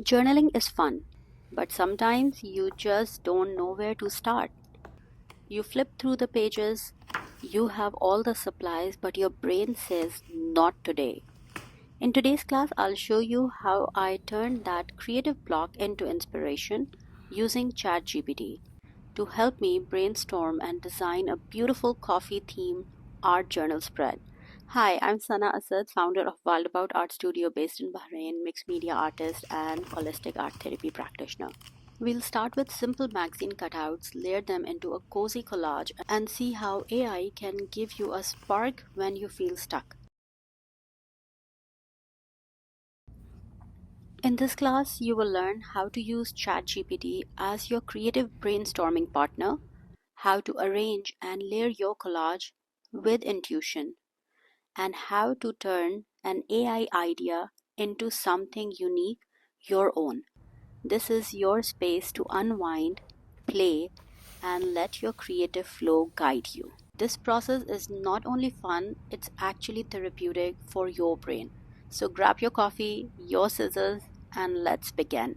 Journaling is fun, but sometimes you just don't know where to start. You flip through the pages, you have all the supplies, but your brain says, not today. In today's class, I'll show you how I turned that creative block into inspiration using ChatGPT to help me brainstorm and design a beautiful coffee themed art journal spread. Hi, I'm Sana Asad, founder of Wildabout Art Studio based in Bahrain, mixed media artist, and holistic art therapy practitioner. We'll start with simple magazine cutouts, layer them into a cozy collage, and see how AI can give you a spark when you feel stuck. In this class, you will learn how to use ChatGPT as your creative brainstorming partner, how to arrange and layer your collage with intuition, and how to turn an AI idea into something unique, your own. This is your space to unwind, play, and let your creative flow guide you. This process is not only fun, it's actually therapeutic for your brain. So grab your coffee, your scissors, and let's begin.